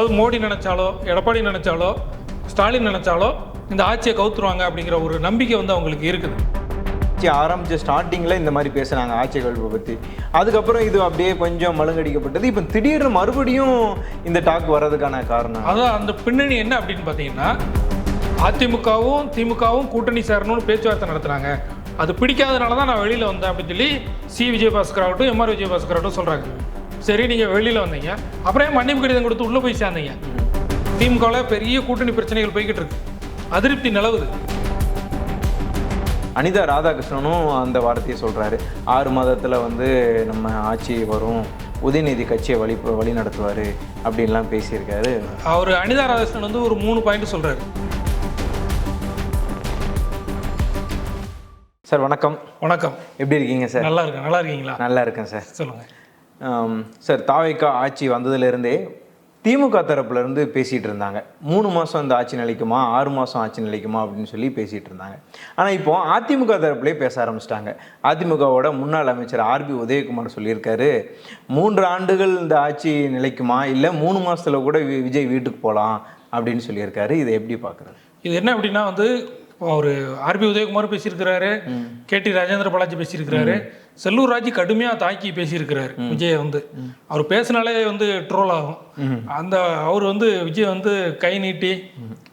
அதாவது மோடி நினைச்சாலோ எடப்பாடி நினைச்சாலோ ஸ்டாலின் நினைச்சாலோ இந்த ஆட்சியை கவுத்துருவாங்க அப்படிங்கிற ஒரு நம்பிக்கை வந்து அவங்களுக்கு இருக்குது. ஆட்சி ஆரம்பித்த ஸ்டார்டிங்கில் இந்த மாதிரி பேசுனாங்க ஆட்சி கவிழ்ப்பை பற்றி. அதுக்கப்புறம் இது அப்படியே கொஞ்சம் மழுங்கடிக்கப்பட்டது. இப்போ திடீர்னு மறுபடியும் இந்த டாக் வர்றதுக்கான காரணம் அதான் அந்த பின்னணி என்ன அப்படின்னு பார்த்தீங்கன்னா, அதிமுகவும் திமுகவும் கூட்டணி சேரணும்னு பேச்சுவார்த்தை நடத்துகிறாங்க. அது பிடிக்காதனால தான் நான் வெளியில் வந்தேன் அப்படின்னு சொல்லி விஜயபாஸ்கர் ஆகட்டும் எம்ஆர் விஜயபாஸ்கர் ஆகட்டும் சொல்கிறாங்க. சரி, நீங்கள் வெளியில் வந்தீங்க, அப்புறம் மன்னிப்பு கடிதம் கொடுத்து உள்ளே போய் சேர்ந்தீங்க. திமுகவில் பெரிய கூட்டணி பிரச்சனைகள் போய்கிட்டு இருக்கு, அதிருப்தி நிலவுது. அனிதா ராதாகிருஷ்ணனும் அந்த வார்த்தையை சொல்கிறாரு. 6 மாதத்தில் வந்து நம்ம ஆட்சி வரும், உதயநிதி கட்சியை வழி நடத்துவார் அப்படின்லாம் பேசியிருக்காரு. அவர் அனிதா ராதாகிருஷ்ணன் வந்து ஒரு 3 பாயிண்ட் சொல்கிறாரு. சார் வணக்கம். வணக்கம், எப்படி இருக்கீங்க சார்? நல்லா இருக்கேன். நல்லா இருக்கீங்களா? நல்லா இருக்கேன் சார். சொல்லுங்கள் சார். தாவேக்கா ஆட்சி வந்ததுலேருந்தே திமுக தரப்புலேருந்து பேசிகிட்டு இருந்தாங்க, 3 மாதம் இந்த ஆட்சி நிலைக்குமா, 6 மாதம் ஆட்சி நிலைக்குமா அப்படின்னு சொல்லி பேசிகிட்டு இருந்தாங்க. ஆனால் இப்போது அதிமுக தரப்புலேயே பேச ஆரம்பிச்சிட்டாங்க. அதிமுகவோட முன்னாள் அமைச்சர் ஆர்பி உதயகுமார் சொல்லியிருக்காரு, 3 ஆண்டுகள் இந்த ஆட்சி நிலைக்குமா, இல்லை 3 மாதத்தில் கூட விஜய் வீட்டுக்கு போகலாம் அப்படின்னு சொல்லியிருக்காரு. இதை எப்படி பார்க்குறது? இது என்ன அப்படின்னா வந்து, அவர் ஆர்பி உதயகுமார் பேசியிருக்கிறாரு, கேடி ராஜேந்திர பாலாஜி பேசியிருக்கிறாரு, செல்லூர் ராஜ் கடுமையாக தாக்கி பேசியிருக்கிறாரு விஜய். வந்து அவர் பேசினாலே வந்து ட்ரோல் ஆகும். அந்த அவர் வந்து விஜய் வந்து கை நீட்டி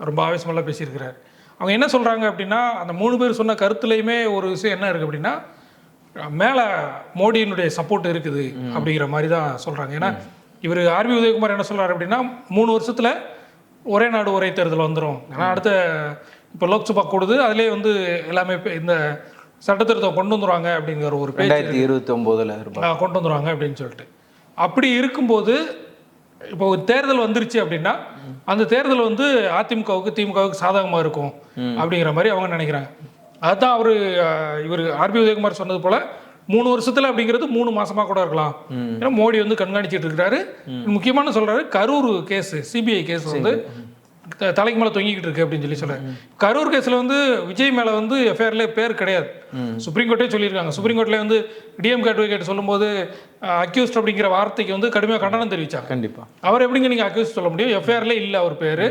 ரொம்ப ஆவேசமெல்லாம் பேசியிருக்கிறாரு. அவங்க என்ன சொல்கிறாங்க அப்படின்னா, அந்த 3 பேர் சொன்ன கருத்துலையுமே ஒரு விஷயம் என்ன இருக்குது அப்படின்னா, மேலே மோடியினுடைய சப்போர்ட் இருக்குது அப்படிங்கிற மாதிரி தான் சொல்கிறாங்க. ஏன்னா இவர் ஆர்பி உதயகுமார் என்ன சொல்கிறார் அப்படின்னா, 3 வருஷத்தில் ஒரே நாடு ஒரே தேர்தல் வந்துடும். ஏன்னா அடுத்த இப்போ லோக்சபா கூடுது, அதிலே வந்து எல்லாமே இந்த சட்டத்திருத்தம் கொண்டு வந்துடுவாங்க அப்படிங்கிற ஒரு 2029 கொண்டு வந்துடுவாங்க அப்படின்னு சொல்லிட்டு. அப்படி இருக்கும்போது இப்போ ஒரு தேர்தல் வந்துருச்சு அப்படின்னா, அந்த தேர்தல் வந்து அதிமுகவுக்கு திமுகவுக்கு சாதகமாக இருக்கும் அப்படிங்கிற மாதிரி அவங்க நினைக்கிறாங்க. அதுதான் இவர் ஆர்பி உதயகுமார் சொன்னது போல 3 வருஷத்துல அப்படிங்கிறது 3 மாசமா கூட இருக்கலாம். ஏன்னா மோடி வந்து கண்காணிச்சிட்டு இருக்கிறாரு. முக்கியமான சொல்றாரு, கரூர் கேஸ், சிபிஐ கேஸ் வந்து தலைக்கு மேலே தொங்கிக்கிட்டு இருக்கு அப்படின்னு சொல்லி சொல்றாரு. கரூர் கேஸில் வந்து விஜய் மேலே வந்து எஃப்ஐஆர்ல பேர் கிடையாது. சுப்ரீம் கோர்ட்டே சொல்லியிருக்காங்க. சுப்ரீம் கோர்ட்ல வந்து டிஎம்கே அட்வொகேட் சொல்லும்போது அக்யூஸ்ட் அப்படிங்கிற வார்த்தைக்கு வந்து கடுமையாக கண்டனம் தெரிவிச்சாங்க. கண்டிப்பாக அவர் எப்படிங்க நீங்கள் அக்யூஸ்ட் சொல்ல முடியும்? எஃப்ஐஆர்ல இல்லை அவர் பேர்,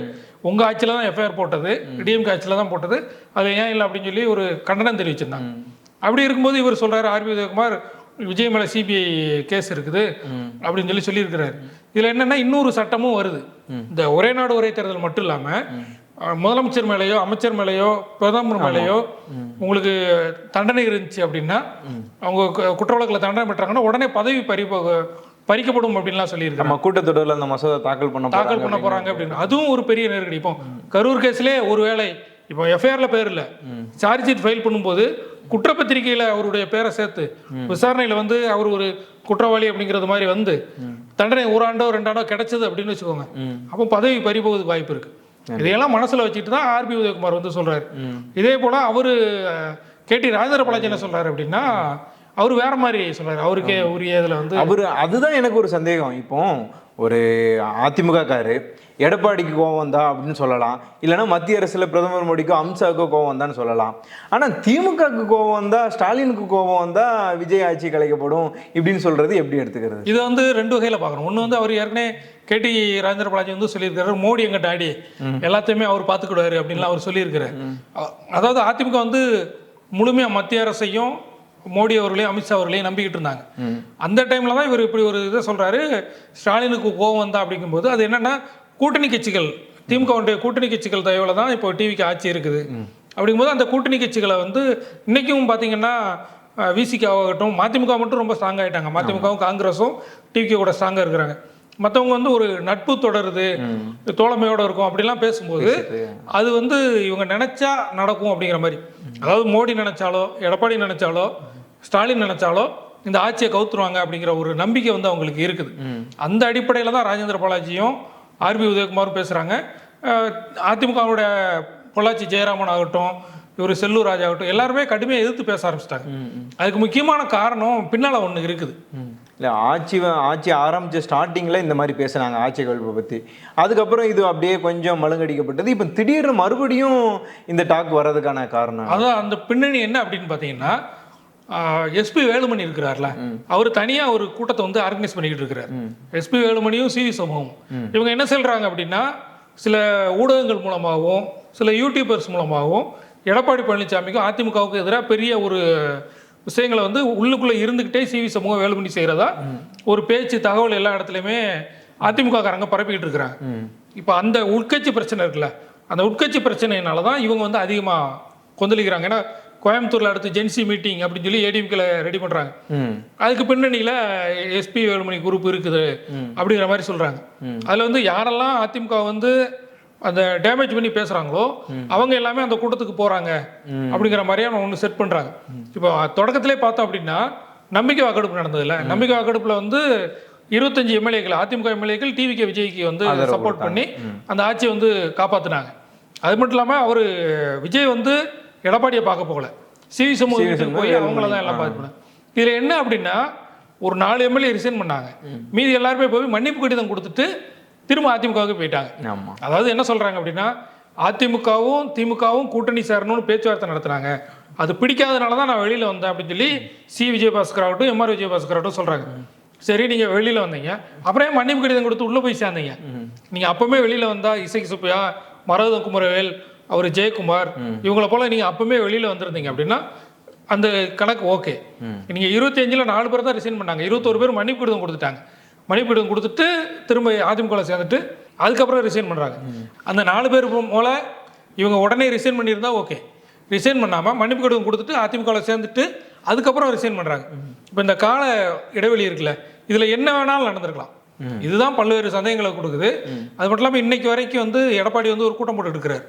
உங்கள் ஆட்சியில் தான் எஃப்ஐஆர் போட்டது, டிஎம்கே ஆட்சியில் தான் போட்டது, அது ஏன் இல்லை அப்படின்னு சொல்லி ஒரு கண்டனம் தெரிவிச்சிருந்தாங்க. அப்படி இருக்கும்போது இவர் சொல்றாரு, ஆர்பி உதயகுமார் விஜய் மேலே சிபிஐ கேஸ் இருக்குது அப்படின்னு சொல்லியிருக்கிறாரு. இதில் என்னென்னா இன்னொரு சட்டமும் வருது. இந்த ஒரே நாடு ஒரே தேர்தல் மட்டும் இல்லாமல் முதலமைச்சர் மேலேயோ அமைச்சர் மேலேயோ பிரதமர் மேலேயோ உங்களுக்கு தண்டனை இருந்துச்சு அப்படின்னா, அவங்க குற்ற வழக்கில் தண்டனை பெற்றாங்கன்னா உடனே பதவி பறிக்கப்படும் அப்படின்லாம் சொல்லியிருக்காங்க. கூட்டத்தொடரில் அந்த மசோதா தாக்கல் பண்ண போகிறாங்க அப்படின்னு. அதுவும் ஒரு பெரிய நெருக்கடி. இப்போ கரூர் கேஸ்லேயே ஒருவேளை இப்போ எஃப்ஐஆர்ல பேர் இல்லை, சார்ஜ் ஷீட் ஃபைல் பண்ணும்போது குற்றப்பத்திரிகையில் அவருடைய பேரை சேர்த்து விசாரணையில் வந்து அவர் ஒரு குற்றவாளி அப்படிங்கிறது மாதிரி வந்து தண்டனை 1 ஆண்டோ 2 ஆண்டோ கிடைச்சது அப்படின்னு வச்சுக்கோங்க, அப்போ பதவி பறிபோவதுக்கு வாய்ப்பு இருக்கு. இதையெல்லாம் மனசுல வச்சுட்டு தான் ஆர்பி உதயகுமார் வந்து சொல்றாரு. இதே போல அவரு கேடி ராஜேந்திர பாலாஜி என்ன சொல்றாரு அப்படின்னா, அவர் வேற மாதிரி சொல்றாரு. அவருக்கே உரிய இதில் வந்து அதுதான் எனக்கு ஒரு சந்தேகம். இப்போ ஒரு அதிமுக காரு எடப்பாடிக்கு கோவம் வந்தா அப்படின்னு சொல்லலாம், இல்லைன்னா மத்திய அரசில் பிரதமர் மோடிக்கோ அம்சாவுக்கோ கோவம் வந்தான்னு சொல்லலாம். ஆனால் திமுகவுக்கு கோவம் வந்தா, ஸ்டாலினுக்கு கோவம் வந்தா விஜய் ஆட்சி கலைக்கப்படும் இப்படின்னு சொல்றது எப்படி எடுத்துக்கிறது? இதை வந்து 2 வகையில் பார்க்கணும். ஒன்று வந்து அவர் ஏற்கனவே கேடி ராஜேந்திர பாலாஜி வந்து சொல்லியிருக்காரு, மோடி எங்க டாடி, எல்லாத்தையுமே அவர் பார்த்துக்கிடுவாரு அப்படின்லாம் அவர் சொல்லியிருக்கிறார். அதாவது அதிமுக வந்து முழுமையாக மத்திய அரசையும் மோடி அவர்களையும் அமித்ஷா அவர்களையும் நம்பிக்கிட்டு இருந்தாங்க. அந்த டைம்ல தான் இவர் இப்படி ஒரு இதை சொல்றாரு, ஸ்டாலினுக்கு கோவம் வந்தா அப்படிங்கும்போது அது என்னன்னா, கூட்டணி கட்சிகள் திமுகவுடைய கூட்டணி கட்சிகள் தயவுல தான் இப்போ டிவிக்கு ஆட்சி இருக்குது. அப்படிங்கும்போது அந்த கூட்டணி கட்சிகளை வந்து இன்னைக்கும் பார்த்தீங்கன்னா விசிகா ஆகட்டும், மதிமுக மட்டும் ரொம்ப ஸ்ட்ராங் ஆகிட்டாங்க. மதிமுகவும் காங்கிரஸும் டிவிக்கு கூட ஸ்ட்ராங்காக இருக்கிறாங்க. மற்றவங்க வந்து ஒரு நட்பு தொடருது, தோழமையோடு இருக்கும் அப்படிலாம் பேசும்போது அது வந்து இவங்க நினைச்சா நடக்கும் அப்படிங்கிற மாதிரி. அதாவது மோடி நினைச்சாலோ எடப்பாடி நினைச்சாலோ ஸ்டாலின் நினைச்சாலோ இந்த ஆட்சியை கவுத்துருவாங்க அப்படிங்கிற ஒரு நம்பிக்கை வந்து அவங்களுக்கு இருக்குது. அந்த அடிப்படையில் தான் ராஜேந்திர பாலாஜியும் ஆர்பி உதயகுமாரும் பேசுகிறாங்க. அதிமுகவுடைய பொள்ளாச்சி ஜெயராமன் ஆகட்டும், இவர் செல்லூர் ராஜ் ஆகட்டும், எல்லாருமே கடுமையாக எதிர்த்து பேச ஆரம்பிச்சிட்டாங்க. அதுக்கு முக்கியமான காரணம் பின்னால் ஒன்று இருக்குது. இல்லை, ஆட்சி ஆரம்பித்த ஸ்டார்டிங்கில் இந்த மாதிரி பேசுனாங்க ஆட்சி கவிழ்ப்பை பற்றி. அதுக்கப்புறம் இது அப்படியே கொஞ்சம் மழுங்கடிக்கப்பட்டது. இப்போ திடீர்னு மறுபடியும் இந்த டாக் வர்றதுக்கான காரணம் அதான் அந்த பின்னணி என்ன அப்படின்னு பார்த்தீங்கன்னா, எஸ்பி வேலுமணி இருக்கிறார்ல, அவர் தனியா ஒரு கூட்டத்தை வந்து ஆர்கனைஸ் பண்ணிக்கிட்டு இருக்கிறார். எஸ்பி வேலுமணியும் சிவி சமூகமும் இவங்க என்ன சொல்றாங்க அப்படின்னா, சில ஊடகங்கள் மூலமாகவும் சில யூடியூபர்ஸ் மூலமாகவும் எடப்பாடி பழனிசாமிக்கும் அதிமுகவுக்கு எதிராக பெரிய ஒரு விஷயங்களை வந்து உள்ளுக்குள்ளே இருந்துக்கிட்டே சிவி சமூகம் வேலுமணி செய்கிறதா ஒரு பேச்சு தகவல் எல்லா இடத்துலையுமே அதிமுக காரங்க பரப்பிக்கிட்டு இருக்கிறாங்க. இப்போ அந்த உட்கட்சி பிரச்சனை இருக்குல்ல, அந்த உட்கட்சி பிரச்சனையினால தான் இவங்க வந்து அதிகமாக கொந்தளிக்கிறாங்க. ஏன்னா கோயம்புத்தூரில் அடுத்து ஜென்சி மீட்டிங் அப்படின்னு சொல்லி ஏடிஎம்கேல ரெடி பண்ணுறாங்க. அதுக்கு பின்னணியில் எஸ்பி வேலுமணி குரூப் இருக்குது அப்படிங்கிற மாதிரி சொல்கிறாங்க. அதில் வந்து யாரெல்லாம் அதிமுக வந்து அந்த டேமேஜ் பண்ணி பேசுகிறாங்களோ அவங்க எல்லாமே அந்த கூட்டத்துக்கு போகிறாங்க அப்படிங்கிற மாதிரியான ஒன்று செட் பண்ணுறாங்க. இப்போ தொடக்கத்திலே பார்த்தோம் அப்படின்னா நம்பிக்கை வாக்கெடுப்பு நடந்ததில்ல, நம்பிக்கை வாக்கெடுப்பில் வந்து 25 எம்எல்ஏக்கள் அதிமுக எம்எல்ஏக்கள் டிவிகே விஜய்க்கு வந்து சப்போர்ட் பண்ணி அந்த ஆட்சியை வந்து காப்பாற்றினாங்க. அது மட்டும் இல்லாமல் அவர் விஜய் வந்து எடப்பாடியை பார்க்க போகல, சிவி சமூகத்துக்கு போய் அவங்கள தான் எல்லாம் பார்த்து பண்ணாங்க. இதில் என்ன அப்படின்னா ஒரு 4 எம்எல்ஏ ரிசைன் பண்ணாங்க, மீதி எல்லாருமே போய் மன்னிப்பு கடிதம் கொடுத்துட்டு திரும்ப அதிமுகவுக்கு போயிட்டாங்க. அதாவது என்ன சொல்றாங்க அப்படின்னா அதிமுகவும் திமுகவும் கூட்டணி சேரணும்னு பேச்சுவார்த்தை நடத்துனாங்க, அது பிடிக்காதனால தான் நான் வெளியில வந்தேன் அப்படின்னு சொல்லி சி விஜயபாஸ்கர் ஆகட்டும் எம்ஆர் விஜயபாஸ்கர் ஆகட்டும் சொல்றாங்க. சரி, நீங்க வெளியில வந்தீங்க, அப்புறம் மன்னிப்பு கடிதம் கொடுத்து உள்ள போய் சேர்ந்தீங்க. நீங்க அப்பவுமே வெளியில வந்தா இசைக்கு சுப்பையா, மரகதம் குமரவேல், அவர் ஜெயக்குமார் இவங்களை போல நீங்க அப்பவுமே வெளியில வந்திருந்தீங்க அப்படின்னா அந்த கணக்கு ஓகே. நீங்க 25ல் 4 பேர் தான் ரிசைன் பண்ணாங்க, 21 பேர் மன்னிப்பு கடிதம் கொடுத்துட்டாங்க. மன்னிப்பு கடிதம் கொடுத்துட்டு திரும்ப அதிமுகவில் சேர்ந்துட்டு அதுக்கப்புறம் ரிசைன் பண்ணுறாங்க. அந்த 4 பேர் போல இவங்க உடனே ரிசைன் பண்ணியிருந்தா ஓகே, ரிசைன் பண்ணாமல் மன்னிப்பு கடிதம் கொடுத்துட்டு அதிமுகவில் சேர்ந்துட்டு அதுக்கப்புறம் ரிசைன் பண்ணுறாங்க. இப்போ இந்த கால இடைவெளி இருக்குல்ல, இதில் என்ன வேணாலும் நடந்திருக்கலாம். இதுதான் பல்வேறு சந்தேகங்களை கொடுக்குது. அது மட்டும் இல்லாமல் இன்னைக்கு வரைக்கும் வந்து எடப்பாடி வந்து ஒரு கூட்டம் போட்டு இருக்கிறார்,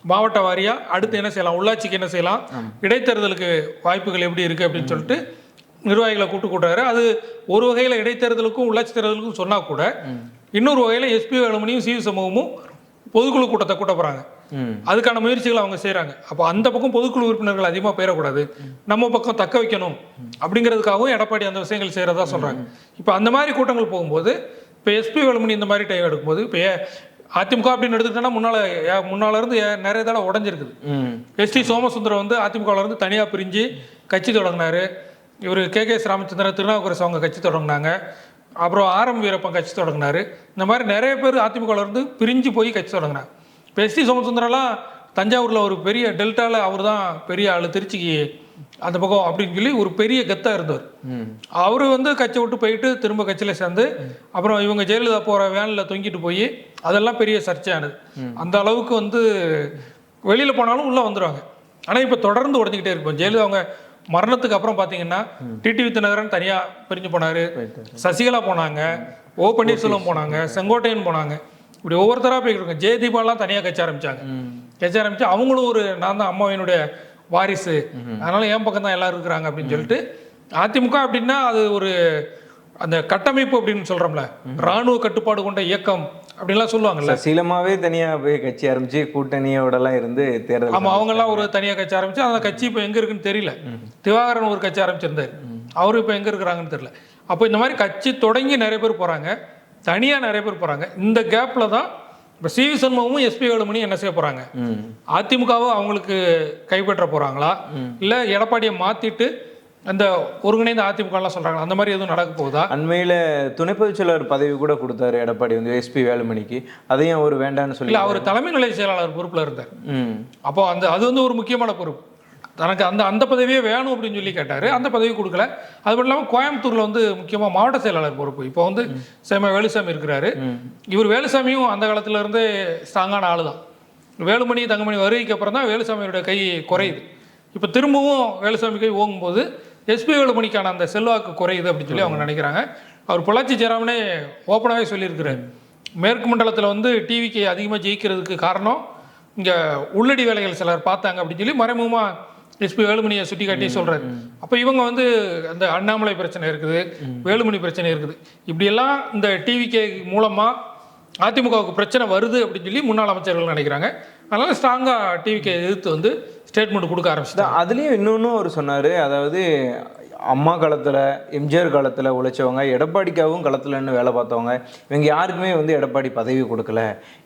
மாவட்ட வாரியா அடுத்து என்ன செய்யலாம், உள்ளாட்சிக்கு என்ன செய்யலாம், இடைத்தேர்தலுக்கு வாய்ப்புகள் எப்படி இருக்கு அப்படின்னு சொல்லிட்டு நிர்வாகிகளை கூட்டுறாரு. அது ஒரு வகையில் இடைத்தேர்தலுக்கும் உள்ளாட்சி தேர்தலுக்கும் சொன்னா கூட இன்னொரு வகையில் எஸ்பி வேலுமணியும் சிவி சமூகமும் பொதுக்குழு கூட்டத்தை கூட்ட போறாங்க. அதுக்கான முயற்சிகளை அவங்க செய்யறாங்க. அப்போ அந்த பக்கம் பொதுக்குழு உறுப்பினர்கள் அதிகமாக போயிடக்கூடாது, நம்ம பக்கம் தக்க வைக்கணும் அப்படிங்கிறதுக்காகவும் எடப்பாடி அந்த விஷயங்கள் செய்யறதா சொல்றாங்க. இப்போ அந்த மாதிரி கூட்டங்கள் போகும்போது இப்போ எஸ்பி வேலுமணி இந்த மாதிரி டைம் எடுக்கும்போது இப்போ அதிமுக அப்படின்னு எடுத்துக்கிட்டோன்னா முன்னால இருந்து நிறைய தடவை உடஞ்சிருக்குது. எஸ்டி சோமசுந்தரம் வந்து அதிமுகவில் இருந்து தனியாக பிரிஞ்சு கட்சி தொடங்கினாரு. இவர் கே.கே.எஸ். ராமச்சந்திரன், திருநாவுக்கரசு அவங்க கட்சி தொடங்கினாங்க. அப்புறம் ஆர்.எம். வீரப்பன் கட்சி தொடங்கினாரு. இந்த மாதிரி நிறைய பேர் அதிமுகவில் இருந்து பிரிஞ்சு போய் கட்சி தொடங்கினாங்க. இப்போ எஸ்டி சோமசுந்தரம்லாம் தஞ்சாவூரில் ஒரு பெரிய டெல்டாவில் அவர் தான் பெரிய ஆள், திருச்சிக்கு அந்த பக்கம் அப்படின்னு சொல்லி ஒரு பெரிய கெத்தாக இருந்தவர். அவர் வந்து கட்சி விட்டு போயிட்டு திரும்ப கட்சியில் சேர்ந்து அப்புறம் இவங்க ஜெயலலிதா போகிற வேனில் தொங்கிட்டு போய் அதெல்லாம் பெரிய சர்ச்சையானது. அந்த அளவுக்கு வந்து வெளியில் போனாலும் உள்ளே வந்துடுவாங்க. ஆனால் இப்போ தொடர்ந்து உடஞ்சிக்கிட்டே இருப்போம். ஜெயலலிதா அவங்க மரணத்துக்கு அப்புறம் பார்த்தீங்கன்னா டிடிவி தினகரன் தனியாக பிரிஞ்சு போனார், சசிகலா போனாங்க, ஓ பன்னீர்செல்வம் போனாங்க, செங்கோட்டையன் போனாங்க, இப்படி ஒவ்வொருத்தராக போய்க்கிட்டு ஜெயதீபாலாம் தனியாக கட்சி ஆரம்பிச்சு அவங்களும் ஒரு நான் தான் அம்மாவினுடைய வாரிசு, அதனால என் பக்கம் தான் எல்லாரும் இருக்கிறாங்க அப்படின்னு சொல்லிட்டு அதிமுக அப்படின்னா அது ஒரு அந்த கட்டமைப்பு அப்படின்னு சொல்றோம்ல, ராணுவ கட்டுப்பாடு கொண்ட இயக்கம் அப்படின்லாம் சொல்லுவாங்கல்ல. சீலமாவே தனியாக போய் கட்சி ஆரம்பிச்சு கூட்டணியோடலாம் இருந்து தேர்தல். ஆமாம், அவங்கெல்லாம் ஒரு தனியாக கட்சி ஆரம்பிச்சு அந்த கட்சி இப்போ எங்கே இருக்குன்னு தெரியல. திவாகரன் ஒரு கட்சி ஆரம்பிச்சிருந்தார், அவரு இப்போ எங்கே இருக்கிறாங்கன்னு தெரியல. அப்போ இந்த மாதிரி கட்சி தொடங்கி நிறைய பேர் போகிறாங்க, தனியாக நிறைய பேர் போகிறாங்க. இந்த கேப்பில் தான் இப்போ சிவி சண்முகமும் எஸ்பி வேலுமணியும் என்ன செய்ய போகிறாங்க, அதிமுகவும் அவங்களுக்கு கைப்பற்ற போகிறாங்களா இல்லை எடப்பாடியை மாற்றிட்டு அந்த ஒருங்கிணைந்த அதிமுகலாம் சொல்றாங்க, அந்த மாதிரி எதுவும் நடக்க போகுதா? அண்மையில் துணை பொதுச் செயலாளர் பதவி கூட கொடுத்தாரு எடப்பாடி வந்து எஸ்பி வேலுமணிக்கு, அதையும் அவர் வேண்டான்னு சொல்லி. அவர் தலைமை நிலை செயலாளர் பொறுப்பில் இருந்தார். அப்போ அது வந்து ஒரு முக்கியமான பொறுப்பு. தனக்கு அந்த பதவியே வேணும் அப்படின்னு சொல்லி கேட்டார், அந்த பதவி கொடுக்கல. அது மட்டும் இல்லாமல் கோயம்புத்தூரில் வந்து முக்கியமாக மாவட்ட செயலாளர் பொறுப்பு இப்போ வந்து வேலுசாமி இருக்கிறாரு. இவர் வேலுசாமியும் அந்த காலத்துல இருந்தே ஸ்ட்ராங்கான ஆளு தான். வேலுமணி தங்கமணி வருகைக்கு அப்புறம் தான் வேலுசாமியோட கை குறையுது. இப்போ திரும்பவும் வேலுசாமி கை ஓங்கும்போது எஸ்பி வேலுமணிக்கான அந்த செல்வாக்கு குறையுது அப்படின்னு சொல்லி அவங்க நினைக்கிறாங்க. அவர் பொள்ளாச்சி ஜெயராமனே ஓப்பனாகவே சொல்லியிருக்கிறார், மேற்கு மண்டலத்தில் வந்து டிவிக்கு அதிகமாக ஜெயிக்கிறதுக்கு காரணம் இங்கே உள்ளடி வேலைகள் சிலர் பார்த்தாங்க அப்படின்னு சொல்லி மறைமுகமாக எஸ்பி வேலுமணியை சுட்டி காட்டி சொல்கிறார். அப்போ இவங்க வந்து அந்த அண்ணாமலை பிரச்சனை இருக்குது, வேலுமணி பிரச்சனை இருக்குது, இப்படியெல்லாம் இந்த டிவிகே மூலமாக அதிமுகவுக்கு பிரச்சனை வருது அப்படின்னு சொல்லி முன்னாள் அமைச்சர்கள் நினைக்கிறாங்க. அதனால ஸ்ட்ராங்காக டிவிக்கு எதிர்த்து வந்து ஸ்டேட்மெண்ட் கொடுக்க ஆரம்பிச்சுதான். அதுலேயும் இன்னொன்றும் அவர் சொன்னார், அதாவது அம்மா காலத்தில் எம்ஜிஆர் காலத்தில் உழைச்சவங்க, எடப்பாடிக்காகவும் களத்தில் நின்று வேலை பார்த்தவங்க, இவங்க யாருக்குமே வந்து எடப்பாடி பதவி கொடுக்கல,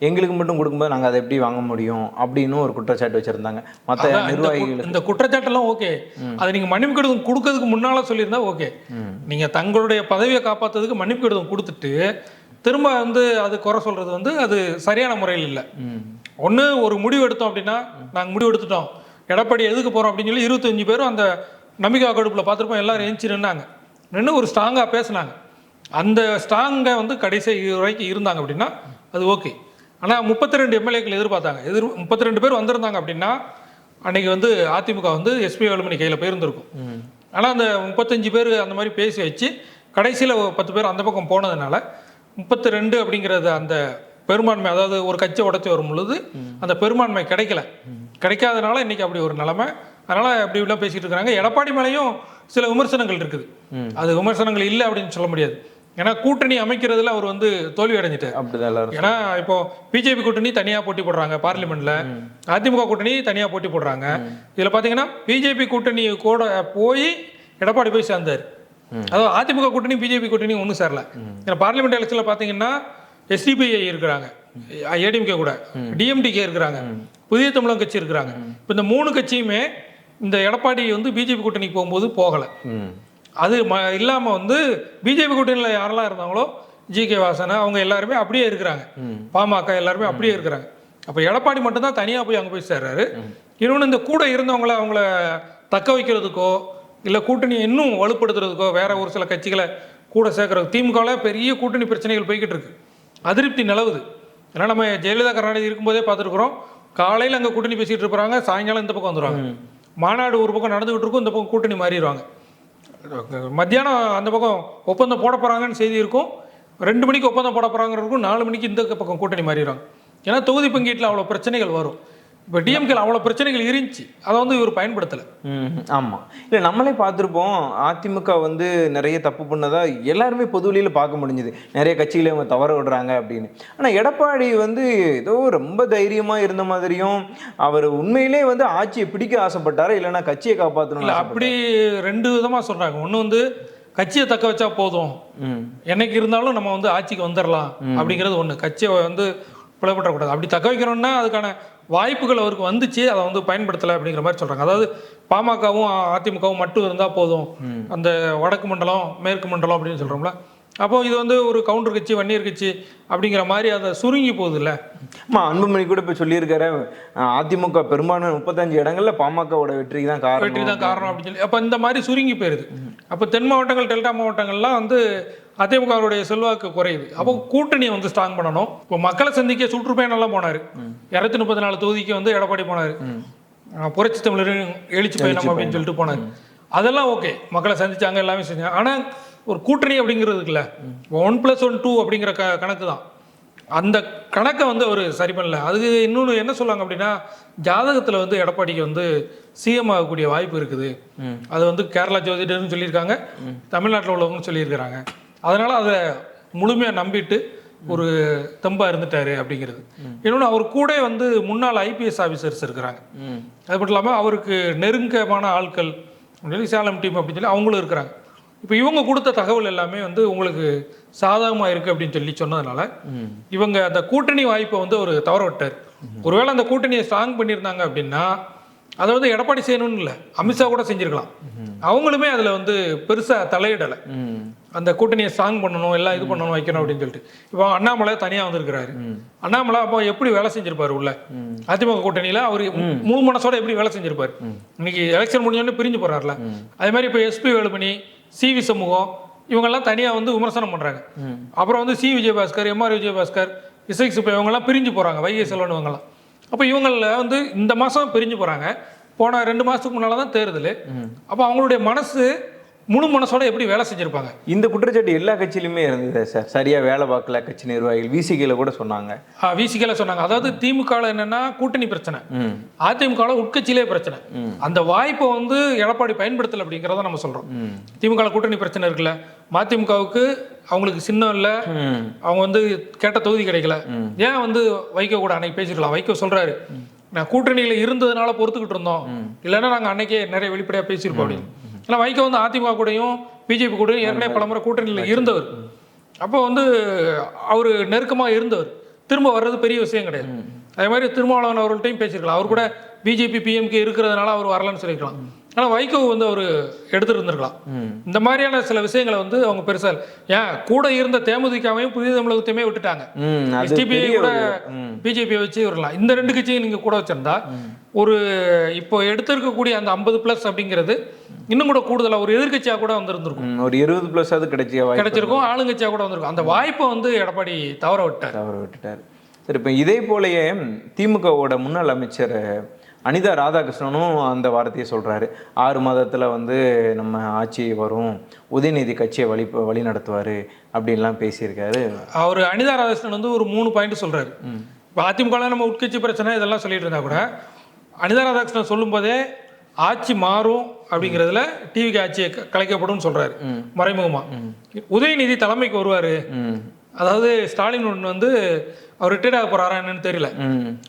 எங்களுக்கு மட்டும் கொடுக்கும்போது நாங்கள் அதை எப்படி வாங்க முடியும் அப்படின்னு ஒரு குற்றச்சாட்டு வச்சுருந்தாங்க. மற்ற நிர்வாகிகள் இந்த குற்றச்சாட்டெல்லாம் ஓகே, அதை நீங்கள் மன்னிப்பு கடிதம் கொடுக்கறதுக்கு முன்னால் சொல்லியிருந்தா ஓகே. நீங்கள் தங்களுடைய பதவியை காப்பாற்றுறதுக்கு மன்னிப்பு கடிதம் கொடுத்துட்டு திரும்ப வந்து அது குறை சொல்கிறது வந்து அது சரியான முறையில் இல்லை. ஒன்று ஒரு முடிவு எடுத்தோம் அப்படின்னா, நாங்கள் முடிவு எடுத்துட்டோம் எடப்பாடி எதுக்கு போகிறோம் அப்படின்னு சொல்லி 25 பேரும் அந்த நம்பிக்கை வாக்கெடுப்பில் பார்த்துருப்போம், எல்லாரும் எழுந்துச்சு நின்று ஒரு ஸ்ட்ராங்காக பேசினாங்க. அந்த ஸ்ட்ராங்கை வந்து கடைசி வரைக்கும் இருந்தாங்க அப்படின்னா அது ஓகே. ஆனால் 32 எம்எல்ஏக்கள் எதிர்பார்த்தாங்க, 32 பேர் வந்திருந்தாங்க அப்படின்னா அன்னைக்கு வந்து அதிமுக வந்து எஸ்பி வேலுமணி கையில் போயிருந்திருக்கும். ஆனால் அந்த 35 பேர் அந்த மாதிரி பேசி வச்சு கடைசியில் 10 பேர் அந்த பக்கம் போனதுனால 32 அப்படிங்கிறது அந்த பெரும்பான்மை, அதாவது ஒரு கட்சி உடச்சி வரும் பொழுது அந்த பெரும்பான்மை கிடைக்காதனால இன்னைக்கு அப்படி ஒரு நிலைமை. அதனால அப்படி இப்படிலாம் பேசிட்டு இருக்காங்க. எடப்பாடி மேலேயும் சில விமர்சனங்கள் இருக்குது. அது விமர்சனங்கள் இல்லை அப்படின்னு சொல்ல முடியாது. ஏன்னா கூட்டணி அமைக்கிறதுல அவர் வந்து தோல்வி அடைஞ்சிட்டார். அப்படிதான். ஏன்னா இப்போ பிஜேபி கூட்டணி தனியாக போட்டி போடுறாங்க பார்லிமெண்ட்ல, அதிமுக கூட்டணி தனியாக போட்டி போடுறாங்க. இதில் பார்த்தீங்கன்னா பிஜேபி கூட்டணி கூட போய் எடப்பாடி போய் சேர்ந்தார். அதாவது அதிமுக கூட்டணி பிஜேபி கூட்டணி ஒன்றும் சேரல. ஏன்னா பார்லிமெண்ட் எலெக்ஷனில் பார்த்தீங்கன்னா எஸ்டிபிஐ இருக்கிறாங்க, ஏடிஎம்கே கூட, டிஎம்டிகே இருக்கிறாங்க, புதிய தமிழகம் கட்சி இருக்கிறாங்க. இப்போ இந்த 3 கட்சியுமே இந்த எடப்பாடி வந்து பிஜேபி கூட்டணிக்கு போகும்போது போகலை. அது இல்லாமல் வந்து பிஜேபி கூட்டணியில் யாரெல்லாம் இருந்தாங்களோ ஜிகே வாசனை அவங்க எல்லாருமே அப்படியே இருக்கிறாங்க, பாமக எல்லாருமே அப்படியே இருக்கிறாங்க. அப்போ எடப்பாடி மட்டும்தான் தனியாக போய் அங்கே போய் சேர்றாரு. இன்னொன்று இந்த கூட இருந்தவங்கள அவங்கள தக்க வைக்கிறதுக்கோ இல்லை கூட்டணியை இன்னும் வலுப்படுத்துறதுக்கோ வேற ஒரு சில கட்சிகளை கூட சேர்க்கறது திமுகவில் பெரிய கூட்டணி பிரச்சனைகள் போய்கிட்டு இருக்கு, அதிருப்தி நிலவுது. ஏன்னா நம்ம ஜெயலலிதா கருணாநிதி இருக்கும்போதே பார்த்துருக்குறோம், காலையில் அங்கே கூட்டணி பேசிகிட்டு இருப்பாங்க, சாயங்காலம் இந்த பக்கம் வந்துடுவாங்க, மாநாடு ஒரு பக்கம் நடந்துகிட்டு இருக்கும், இந்த பக்கம் கூட்டணி மாறிடுவாங்க, மத்தியானம் அந்த பக்கம் ஒப்பந்தம் போட போகிறாங்கன்னு செய்தி இருக்கும், 2 மணிக்கு ஒப்பந்தம் போட போகிறாங்க இருக்கும், 4 மணிக்கு இந்த பக்கம் கூட்டணி மாறிடுவாங்க. ஏன்னா தொகுதி பங்கீட்டில் அவ்வளோ பிரச்சனைகள் வரும். இப்போ டிஎம்கேல அவ்வளோ பிரச்சனைகள் இருந்துச்சு, அதை வந்து இவர் பயன்படுத்தலை. ஆமாம், இல்லை நம்மளே பார்த்துருப்போம், அதிமுக வந்து நிறைய தப்பு பண்ணதா எல்லாருமே பொது வழியில் பார்க்க முடிஞ்சுது, நிறைய கட்சிகளை அவங்க தவற விடுறாங்க அப்படின்னு. ஆனால் எடப்பாடி வந்து ஏதோ ரொம்ப தைரியமாக இருந்த மாதிரியும், அவர் உண்மையிலே வந்து ஆட்சியை பிடிக்க ஆசைப்பட்டாரா இல்லைன்னா கட்சியை காப்பாற்றணும்? இல்லை, அப்படி 2 விதமாக சொல்கிறாங்க. ஒன்று வந்து கட்சியை தக்க வச்சா போதும், என்னைக்கு இருந்தாலும் நம்ம வந்து ஆட்சிக்கு வந்துடலாம் அப்படிங்கிறது ஒன்று. கட்சியை வந்து பிளவுபற்றக்கூடாது, அப்படி தக்க வைக்கணும்னா அதுக்கான வாய்ப்புகள் அவருக்கு வந்துச்சு, அதை வந்து பயன்படுத்தலை அப்படிங்கிற மாதிரி சொல்கிறாங்க. அதாவது பாமகவும் அதிமுகவும் மட்டும் இருந்தால் போதும், அந்த வடக்கு மண்டலம் மேற்கு மண்டலம் அப்படின்னு சொல்கிறோம்ல, அப்போ இது வந்து ஒரு கவுண்டர் கட்சி வன்னியர் கட்சி அப்படிங்கிற மாதிரி அதை சுருங்கி போகுது இல்லை. அன்புமணி கூட இப்போ சொல்லியிருக்காரு, அதிமுக பெரும்பான்மை 35 இடங்கள்ல பாமகவோட வெற்றிக்கு தான் காரணம் அப்படின்னு சொல்லி. அப்போ இந்த மாதிரி சுருங்கி போயிருது. அப்போ தென் மாவட்டங்கள் டெல்டா மாவட்டங்கள்லாம் வந்து அதிமுகவுடைய செல்வாக்கு குறையுது. அப்போ கூட்டணியை வந்து ஸ்ட்ராங் பண்ணணும். இப்போ மக்களை சந்திக்க சுற்றுப்பயணம்லாம் போனார், 234 தொகுதிக்கு வந்து எடப்பாடி போனார், புரட்சி தமிழர் எழுச்சி பயணம் அப்படின்னு சொல்லிட்டு போனார். அதெல்லாம் ஓகே, மக்களை சந்திச்சாங்க, எல்லாமே செஞ்சாங்க. ஆனால் ஒரு கூட்டணி அப்படிங்கிறது இருக்குல்ல, 1+1 அப்படிங்கிற கணக்கு தான், அந்த கணக்கை வந்து அவர் சரி பண்ணல. அதுக்கு இன்னொன்று என்ன சொல்லுவாங்க அப்படின்னா, ஜாதகத்தில் வந்து எடப்பாடிக்கு வந்து சிஎம் ஆகக்கூடிய வாய்ப்பு இருக்குது, அது வந்து கேரளா ஜோதிடர்னு சொல்லியிருக்காங்க, தமிழ்நாட்டில் உள்ளவங்கன்னு சொல்லியிருக்கிறாங்க. அதனால் அதை முழுமையாக நம்பிட்டு ஒரு தெம்பாக இருந்துட்டாரு அப்படிங்கிறது. இன்னொன்று அவர் கூட வந்து முன்னாள் ஐபிஎஸ் ஆஃபீஸர்ஸ் இருக்கிறாங்க, அது மட்டும் இல்லாமல் அவருக்கு நெருக்கமான ஆட்கள் சேலம் டீம் அப்படின்னு சொல்லி அவங்களும் இருக்கிறாங்க. இப்போ இவங்க கொடுத்த தகவல் எல்லாமே வந்து உங்களுக்கு சாதகமாக இருக்குது அப்படின்னு சொல்லி சொன்னதுனால இவங்க அந்த கூட்டணி வாய்ப்பை வந்து ஒரு தவற விட்டார். ஒருவேளை அந்த கூட்டணியை ஸ்ட்ராங் பண்ணியிருந்தாங்க அப்படின்னா அதை வந்து எடப்பாடி செய்யணும்னு இல்லை, அமித்ஷா கூட செஞ்சுருக்கலாம். அவங்களுமே அதில் வந்து பெருசாக தலையிடலை, அந்த கூட்டணியை ஸ்ட்ராங் பண்ணணும், எல்லாம் இது பண்ணணும், வைக்கணும் அப்படின்னு சொல்லிட்டு. இப்போ அண்ணாமலை தனியாக வந்திருக்கிறாரு. அண்ணாமலை அப்போ எப்படி வேலை செஞ்சிருப்பாரு உள்ள அதிமுக கூட்டணியில், அவர் முழு மனசோட எப்படி வேலை செஞ்சிருப்பாரு. இன்னைக்கு எலெக்ஷன் முடிஞ்சோடனே பிரிஞ்சு போறாருல, அதே மாதிரி இப்போ எஸ்பி வேலுமணி, சிவி சண்முகம் இவங்கெல்லாம் தனியாக வந்து விமர்சனம் பண்ணுறாங்க. அப்புறம் வந்து சி விஜயபாஸ்கர், எம்ஆர் விஜயபாஸ்கர், இசைக்ஸ் இப்போ இவங்கெல்லாம் பிரிஞ்சு போகிறாங்க, வைகை செல்வன் இவங்கெல்லாம். அப்போ இவங்களில் வந்து இந்த மாதம் பிரிஞ்சு போகிறாங்க, போன 2 மாதத்துக்கு முன்னால் தான் தேர்தல். அப்போ அவங்களுடைய மனசு முழு மனசோட எப்படி வேலை செஞ்சிருப்பாங்க. இந்த குற்றச்சாட்டு எல்லா கட்சியிலுமே இருந்தது சார், சரியா வேலை பார்க்கல கட்சி நிர்வாகிகள். விசிகேல கூட சொன்னாங்க, விசிகேல சொன்னாங்க. அதாவது திமுகவில் என்னன்னா கூட்டணி பிரச்சனை, அதிமுகவில் உட்கட்சியிலே பிரச்சனை. அந்த வாய்ப்பை வந்து எடப்பாடி பயன்படுத்தலை அப்படிங்கிறத நம்ம சொல்றோம். திமுக கூட்டணி பிரச்சனை இருக்குல்ல, மதிமுகவுக்கு அவங்களுக்கு சின்னம் இல்லை, அவங்க வந்து கேட்ட தொகுதி கிடைக்கல, ஏன் வந்து வைகோ கூட அன்னைக்கு பேசிருக்கலாம். வைகோ சொல்றாரு, நான் கூட்டணியில் இருந்ததுனால பொறுத்துக்கிட்டு இருந்தோம், இல்லைன்னா நாங்கள் அன்னைக்கே நிறைய வெளிப்படையாக பேசியிருப்போம் அப்படின்னு. ஏன்னா வைகோ வந்து அதிமுக கூடயும் பிஜேபி கூடயும் ஏற்கனவே பலமுறை கூட்டணியில் இருந்தவர். அப்போ வந்து அவர் நெருக்கமாக இருந்தவர். திரும்ப வர்றது பெரிய விஷயம் கிடையாது. அதே மாதிரி திருமாவளவன் அவர்கள்ட்டையும் பேசியிருக்கலாம். அவர் கூட பிஜேபி பிஎம்கே இருக்கிறதுனால அவர் வரலன்னு சொல்லியிருக்கலாம். ஆனால் வைகோ வந்து அவர் எடுத்துட்டு இருந்திருக்கலாம். இந்த மாதிரியான சில விஷயங்களை வந்து அவங்க பெருசா ஏன் கூட இருந்த தேமுதிகவையும் புதிய தமிழகத்தையுமே விட்டுட்டாங்க. எஸ்டிபிஐ கூட பிஜேபியை வச்சு வரலாம். இந்த 2 கட்சியும் நீங்க கூட வச்சிருந்தா ஒரு இப்போ எடுத்திருக்கக்கூடிய அந்த 50+ அப்படிங்கிறது இன்னும் கூட கூடுதலா ஒரு எதிர்கட்சியா கூட வந்திருந்திருக்கும். ஒரு 20+ கிடைச்சிருக்கும், ஆளுங்கட்சியா கூட வந்திருக்கும். அந்த வாய்ப்பை வந்து எடப்பாடி தவற விட்டார். சரி, இப்போ இதே போலயே திமுகவோட முன்னாள் அமைச்சர் அனிதா ராதாகிருஷ்ணனும் அந்த வார்த்தையை சொல்றாரு. 6 மாதத்துல வந்து நம்ம ஆட்சி வரும், உதயநிதி கட்சியை வழி நடத்துவாரு அப்படின்லாம் பேசியிருக்காரு. அவர் அனிதா ராதாகிருஷ்ணன் வந்து ஒரு 3 பாயிண்ட் சொல்றாரு. இப்போ அதிமுக நம்ம உட்கட்சி பிரச்சனை இதெல்லாம் சொல்லிட்டு இருந்தா கூட அனிதா ராதாகிருஷ்ணன் சொல்லும் போதே ஆட்சி மாறும் அப்படிங்கிறதுல டிவிக்கு ஆட்சியை கலைக்கப்படும் சொல்றாரு மறைமுகமா. உதயநிதி தலைமைக்கு வருவாரு, அதாவது ஸ்டாலின் வந்து அவர் ரிட்டையர்ட் ஆக போறாரா என்னன்னு தெரியல.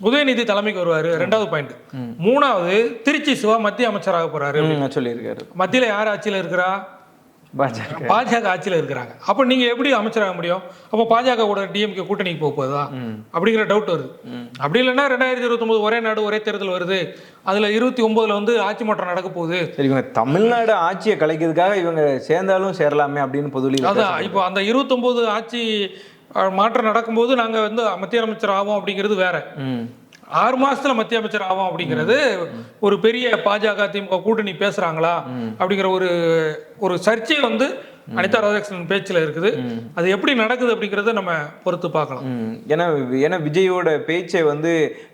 உதயநிதி தலைமைக்கு வருவாரு, 2வது பாயிண்ட். 3வது திருச்சி சிவா மத்திய அமைச்சராக போறாரு சொல்லியிருக்காரு. மத்தியில யார் ஆட்சியில் இருக்கிறா? பாஜக ஆட்சியில் இருக்கிறாங்க. அப்ப நீங்க எப்படி அமைச்சராக முடியும்? அப்போ பாஜக கூட டிஎம்கே கூட்டணிக்கு போகுதா அப்படிங்கிற டவுட் வருது. அப்படி இல்லைன்னா 2029 ஒரே நாடு ஒரே தேர்தல் வருது, அதுல 29 வந்து ஆட்சி மாற்றம் நடக்க போகுது. இவங்க தமிழ்நாடு ஆட்சியை கலைக்கிறதுக்காக இவங்க சேர்ந்தாலும் சேரலாமே அப்படின்னு பொதுவில் அதான் இப்போ அந்த 29 ஆட்சி மாற்றம் நடக்கும்போது நாங்க வந்து மத்திய அமைச்சர் ஆவோம் அப்படிங்கிறது வேற. 6 மாசத்துல மத்திய அமைச்சர் ஆகும் அப்படிங்கிறது ஒரு பெரிய பாஜக திமுக கூட்டணி பேசுறாங்களா அப்படிங்கிற ஒரு சர்ச்சை வந்து அனிதா ராதாகிருஷ்ணன் பேச்சில் இருக்குது. அது எப்படி நடக்குது அப்படிங்கிறத நம்ம பொறுத்து பார்க்கலாம். ஏன்னா விஜயோட பேச்சை வந்து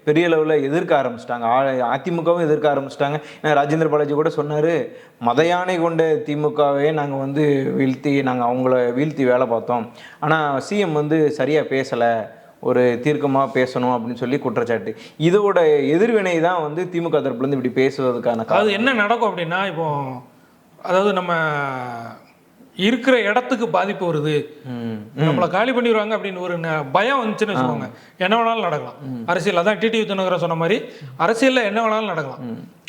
பெரிய அளவில் எதிர்க்க ஆரம்பிச்சிட்டாங்க, அதிமுகவும் எதிர்க்க ஆரம்பிச்சிட்டாங்க. ஏன்னா ராஜேந்திர பாலாஜி கூட சொன்னார், மத யானை கொண்ட திமுகவே நாங்கள் வந்து நாங்கள் அவங்கள வீழ்த்தி வேலை பார்த்தோம், ஆனால் சிஎம் வந்து சரியாக பேசலை, ஒரு தீர்க்கமாக பேசணும் அப்படின்னு சொல்லி குற்றச்சாட்டு. இதோட எதிர்வினை தான் வந்து திமுக தரப்புலேருந்து இப்படி பேசுவதற்கான அது என்ன நடக்கும் அப்படின்னா, இப்போ அதாவது நம்ம இருக்கிற இடத்துக்கு பாதிப்பு வருது, நம்மளை காலி பண்ணிடுவாங்க அப்படின்னு ஒரு பயம் வந்துச்சுன்னு வச்சுக்கோங்க, என்ன வேணாலும் நடக்கலாம் அரசியல். அதான் டிடிவி தினகரன் சொன்ன மாதிரி அரசியலில் என்ன வேணாலும் நடக்கலாம்.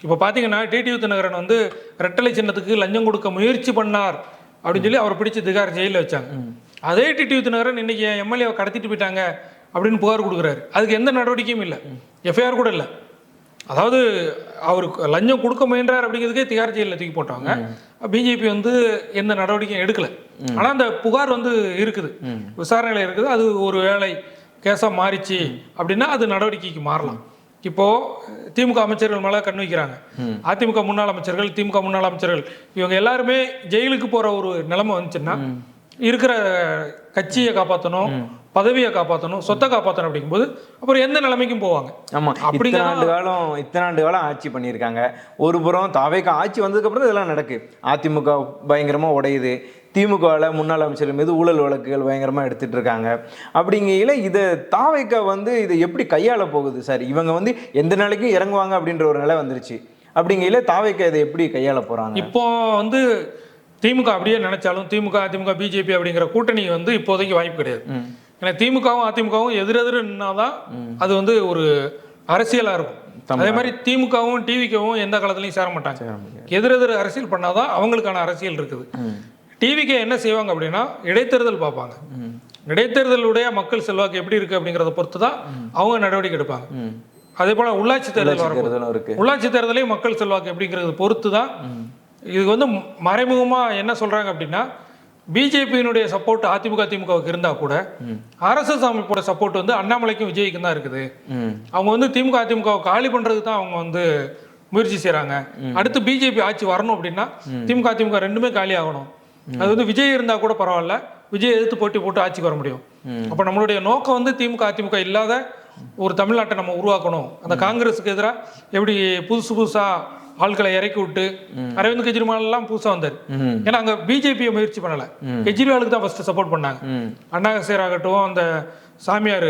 இப்போ பார்த்தீங்கன்னா டிடிவி தினகரன் வந்து ரெட்டலை சின்னத்துக்கு லஞ்சம் கொடுக்க முயற்சி பண்ணார் அப்படின்னு சொல்லி அவரை பிடிச்சி திகார் ஜெயிலில் வச்சாங்க. அதே டிடிவி தினகரன் இன்னைக்கு எம்எல்ஏவை கடத்திட்டு போயிட்டாங்க அப்படின்னு புகார் கொடுக்குறாரு. அதுக்கு எந்த நடவடிக்கையும் இல்லை, எஃப்ஐஆர் கூட இல்லை. அதாவது அவருக்கு லஞ்சம் கொடுக்க முயன்றார் அப்படிங்கிறதுக்கே திகார் ஜெயிலில் தூக்கி போட்டாங்க. பிஜேபி வந்து எந்த நடவடிக்கையும் எடுக்கல. ஆனால் அந்த புகார் வந்து இருக்குது, விசாரணையில் இருக்குது. அது ஒரு வேளை கேஸாக மாறிச்சு அப்படின்னா அது நடவடிக்கைக்கு மாறலாம். இப்போ திமுக அமைச்சர்கள் மேலே கண் வைக்கிறாங்க. அதிமுக முன்னாள் அமைச்சர்கள், திமுக முன்னாள் அமைச்சர்கள், இவங்க எல்லாருமே ஜெயிலுக்கு போற ஒரு நிலைமை வந்துச்சுன்னா இருக்கிற கட்சியை காப்பாற்றணும், பதவியை காப்பாற்றணும், சொத்தை காப்பாற்றணும் அப்படிங்கும்போது அப்புறம் எந்த நிலைமைக்கும் போவாங்க. ஆமாம், இத்தனை ஆண்டு காலம் ஆட்சி பண்ணியிருக்காங்க. ஒரு புறம் தாவேக்கா ஆட்சி வந்ததுக்கப்புறம் இதெல்லாம் நடக்கு. அதிமுக பயங்கரமாக உடையுது, திமுகவில் முன்னாள் அமைச்சர்கள் மீது ஊழல் வழக்குகள் பயங்கரமாக எடுத்துகிட்டு இருக்காங்க. அப்படிங்கையில் இதை தாவேக்கா வந்து இதை எப்படி கையாள போகுது சார்? இவங்க வந்து எந்த நிலைக்கும் இறங்குவாங்க அப்படின்ற ஒரு நிலை வந்துருச்சு. அப்படிங்கையில் தாவேக்கா இதை எப்படி கையாள போகிறாங்க? இப்போ வந்து திமுக அப்படியே நினைச்சாலும் திமுக அதிமுக பிஜேபி அப்படிங்கிற கூட்டணி வந்து இப்போதைக்கு வாய்ப்பு கிடையாது. ஏன்னா திமுகவும் அதிமுகவும் எதிரெதிர்னாதான் அது வந்து ஒரு அரசியலாக இருக்கும். அதே மாதிரி திமுகவும் டிவிக்கவும் எந்த காலத்துலையும் சேர மாட்டாங்க. எதிரெதிர் அரசியல் பண்ணாதான் அவங்களுக்கான அரசியல் இருக்குது. டிவிக்கு என்ன செய்வாங்க அப்படின்னா இடைத்தேர்தல் பார்ப்பாங்க. இடைத்தேர்தலுடைய மக்கள் செல்வாக்கு எப்படி இருக்கு அப்படிங்கிறத பொறுத்து தான் அவங்க நடவடிக்கை எடுப்பாங்க. அதே போல உள்ளாட்சி தேர்தல் வரும், உள்ளாட்சி தேர்தலையும் மக்கள் செல்வாக்கு எப்படிங்கிறது பொறுத்து தான். இது வந்து மறைமுகமா என்ன சொல்றாங்க அப்படின்னா, பிஜேபியினுடைய சப்போர்ட் அதிமுக திமுகவுக்கு இருந்தா கூட ஆர்எஸ்எஸ் அமைப்போட சப்போர்ட் வந்து அண்ணாமலைக்கும் விஜய்க்கும் தான் இருக்குது. அவங்க வந்து திமுக அதிமுக காலி பண்றதுக்கு தான் அவங்க வந்து முயற்சி செய்யறாங்க. அடுத்து பிஜேபி ஆட்சி வரணும் அப்படின்னா திமுக அதிமுக ரெண்டுமே காலி ஆகணும். அது வந்து விஜய் இருந்தா கூட பரவாயில்ல, விஜய் எதிர்த்து போட்டி போட்டு ஆட்சிக்கு வர முடியும். அப்ப நம்மளுடைய நோக்கம் வந்து திமுக அதிமுக இல்லாத ஒரு தமிழ்நாட்டை நம்ம உருவாக்கணும். அந்த காங்கிரஸுக்கு எதிராக எப்படி புதுசா ஆட்களை இறக்கி விட்டு அரவிந்த் கெஜ்ரிவால் எல்லாம் புதுசா வந்தார். ஏன்னா அங்க பிஜேபியை முயற்சி பண்ணல, கெஜ்ரிவாலுக்கு தான் ஃபர்ஸ்ட் சப்போர்ட் பண்ணாங்க. அண்ணா ஹசேர் ஆகட்டும், அந்த சாமியார்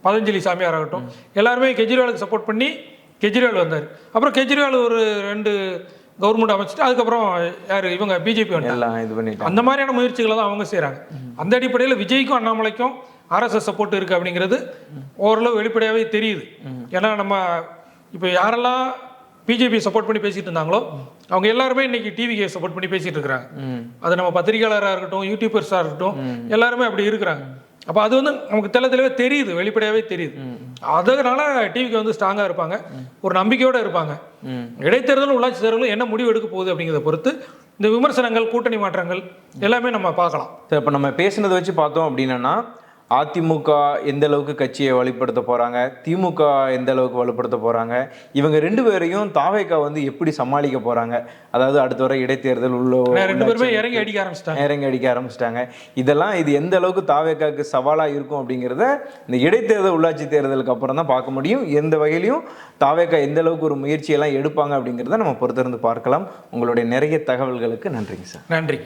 பதஞ்சலி சாமியார் ஆகட்டும், எல்லாருமே கெஜ்ரிவாலுக்கு சப்போர்ட் பண்ணி கெஜ்ரிவால் வந்தார். அப்புறம் கெஜ்ரிவால் ஒரு 2 கவர்மெண்ட் அமைச்சிட்டு அதுக்கப்புறம் யார் இவங்க பிஜேபி வந்தாங்க. அந்த மாதிரியான முயற்சிகளை தான் அவங்க செய்யறாங்க. அந்த அடிப்படையில் விஜய்க்கும் அண்ணாமலைக்கும் ஆர்எஸ்எஸ் சப்போர்ட் இருக்கு அப்படிங்கிறது ஓரளவு வெளிப்படையாவே தெரியுது. ஏன்னா நம்ம இப்போ யாரெல்லாம் பிஜேபி சப்போர்ட் பண்ணி பேசிட்டு இருந்தாங்களோ அவங்க எல்லாருமே இன்னைக்கு டிவிக்கு சப்போர்ட் பண்ணி பேசிட்டு இருக்கிறாங்க. அது நம்ம பத்திரிகையாளராக இருக்கட்டும், யூடியூபர்ஸாக இருக்கட்டும், எல்லாருமே அப்படி இருக்கிறாங்க. அப்போ அது வந்து நமக்கு தெளிவாகவே தெரியுது, வெளிப்படையாகவே தெரியுது. அதனால டிவிக்கு வந்து ஸ்ட்ராங்காக இருப்பாங்க, ஒரு நம்பிக்கையோடு இருப்பாங்க. இடைத்தேர்தலும் உள்ளாட்சி தேர்தலும் என்ன முடிவு எடுக்க போகுது அப்படிங்கிறத பொறுத்து இந்த விமர்சனங்கள், கூட்டணி மாற்றங்கள் எல்லாமே நம்ம பார்க்கலாம். சார், இப்போ நம்ம பேசினதை வச்சு பார்த்தோம் அப்படின்னா அதிமுக எந்த அளவுக்கு கட்சியை வலுப்படுத்த போகிறாங்க, திமுக எந்த அளவுக்கு வலுப்படுத்த போகிறாங்க, இவங்க 2 பேரையும் தாவேகா வந்து எப்படி சமாளிக்க போகிறாங்க, அதாவது அடுத்த வர இடைத்தேர்தல் 2 பேருமே இறங்கி அடிக்க ஆரம்பிச்சிட்டாங்க. இதெல்லாம் இது எந்த அளவுக்கு தாவேகாவுக்கு சவாலாக இருக்கும் அப்படிங்கிறத இந்த இடைத்தேர்தல் உள்ளாட்சி தேர்தலுக்கு அப்புறம் தான் பார்க்க முடியும். எந்த வகையிலையும் தாவேகா எந்த அளவுக்கு ஒரு முயற்சியெல்லாம் எடுப்பாங்க அப்படிங்கிறத நம்ம பொறுத்திருந்து பார்க்கலாம். உங்களுடைய நிறைய தகவல்களுக்கு நன்றிங்க சார். நன்றி.